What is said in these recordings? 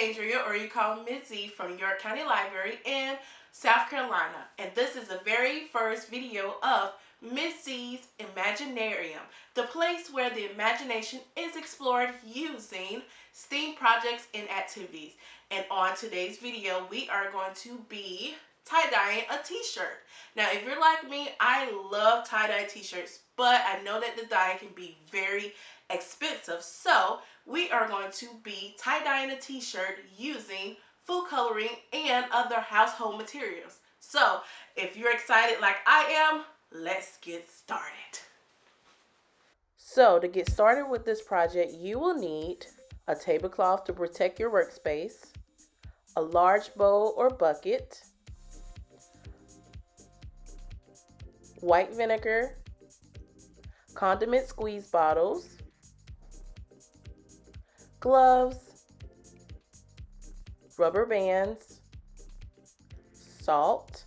Kandria, or you call me Ms. Z, from York County Library in South Carolina, and this is the very first video of Ms. Z's Imaginarium, the place where the imagination is explored using STEAM projects and activities. And on today's video, we are going to be tie-dyeing a t-shirt. Now, if you're like me, I love tie-dye t-shirts, but I know that the dye can be very expensive. So we are going to be tie-dyeing a t-shirt using food coloring and other household materials. So if you're excited like I am, let's get started. So to get started with this project, you will need a tablecloth to protect your workspace, a large bowl or bucket, white vinegar, condiment squeeze bottles, gloves, rubber bands, salt,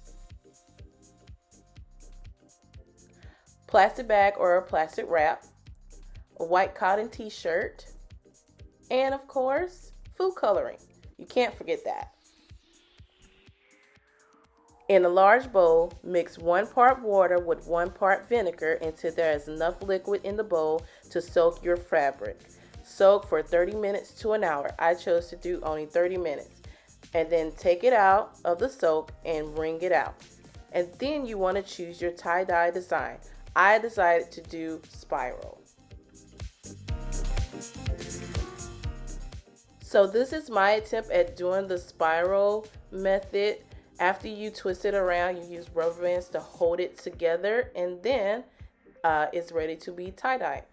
plastic bag or a plastic wrap, a white cotton t-shirt, and of course, food coloring. You can't forget that. In a large bowl, mix 1 part water with 1 part vinegar until there is enough liquid in the bowl to soak your fabric. Soak for 30 minutes to an hour. I chose to do only 30 minutes. And then take it out of the soak and wring it out. And then you want to choose your tie-dye design. I decided to do spiral. So this is my attempt at doing the spiral method. After you twist it around, you use rubber bands to hold it together, and then it's ready to be tie-dyed.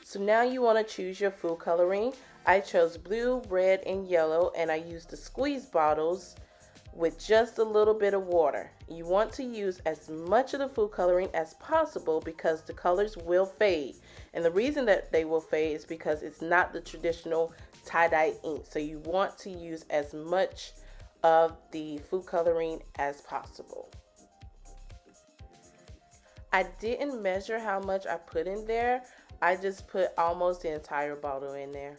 So now you want to choose your food coloring. I chose blue, red, and yellow, and I used the squeeze bottles with just a little bit of water. You want to use as much of the food coloring as possible because the colors will fade. And the reason that they will fade is because it's not the traditional tie-dye ink. So you want to use as much of the food coloring as possible. I didn't measure how much I put in there. I just put almost the entire bottle in there.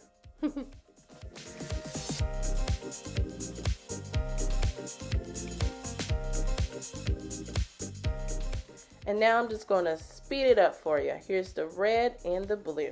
And now I'm just going to speed it up for you. Here's the red and the blue.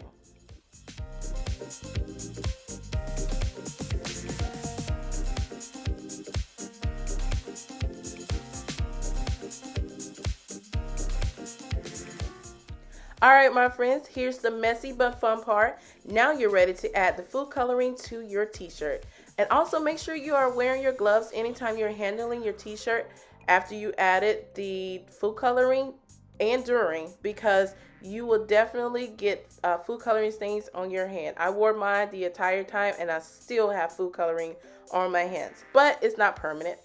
Alright my friends, here's the messy but fun part. Now you're ready to add the food coloring to your t-shirt. And also make sure you are wearing your gloves anytime you're handling your t-shirt after you added the food coloring and during, because you will definitely get food coloring stains on your hand. I wore mine the entire time and I still have food coloring on my hands, but it's not permanent.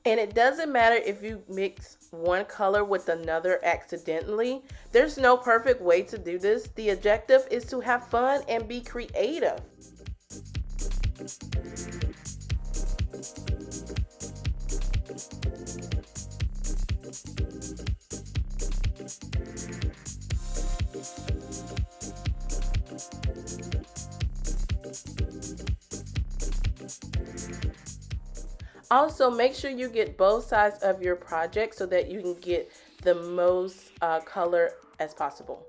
And it doesn't matter if you mix one color with another accidentally. There's no perfect way to do this. The objective is to have fun and be creative. Also, make sure you get both sides of your project so that you can get the most color as possible.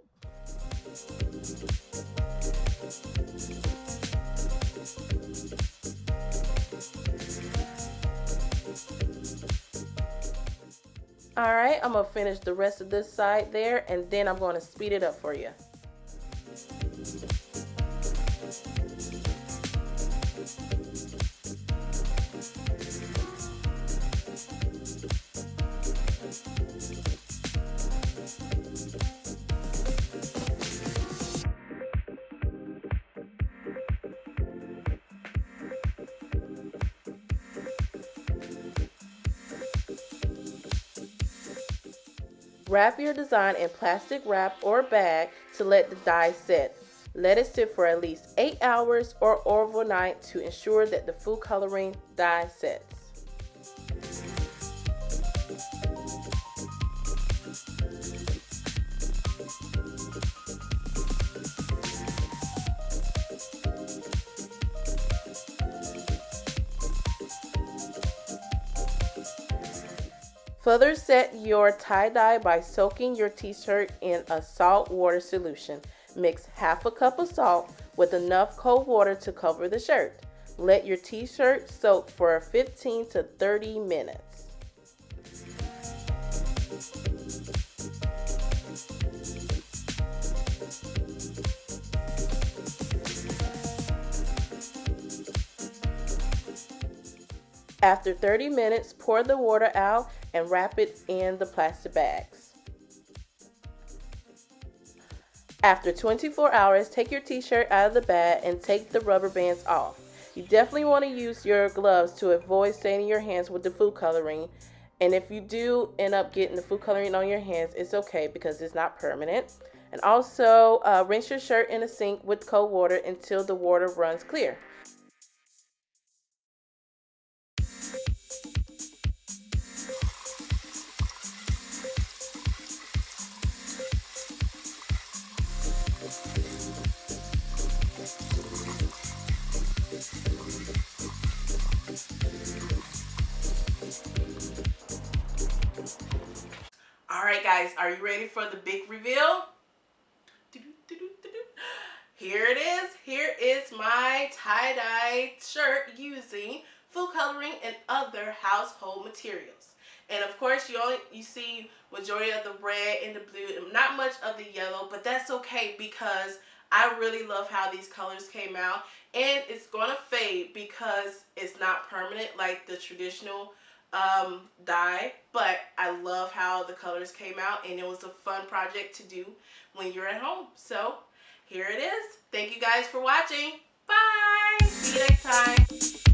Alright, I'm going to finish the rest of this side there, and then I'm going to speed it up for you. Wrap your design in plastic wrap or bag to let the dye set. Let it sit for at least 8 hours or overnight to ensure that the food coloring dye sets. Further set your tie-dye by soaking your t-shirt in a salt water solution. Mix half a cup of salt with enough cold water to cover the shirt. Let your t-shirt soak for 15 to 30 minutes. After 30 minutes, pour the water out and wrap it in the plastic bags. After 24 hours, take your t-shirt out of the bag and take the rubber bands off. You definitely want to use your gloves to avoid staining your hands with the food coloring. And if you do end up getting the food coloring on your hands, it's okay because it's not permanent. And also, rinse your shirt in a sink with cold water until the water runs clear. All right, guys, are you ready for the big reveal? Here it is. Here is my tie-dye shirt using food coloring and other household materials. And of course, you see majority of the red and the blue, and not much of the yellow, but that's okay because I really love how these colors came out. And it's going to fade because it's not permanent like the traditional dye, but I love how the colors came out, and it was a fun project to do when you're at home. So here it is. Thank you guys for watching. Bye. See you next time.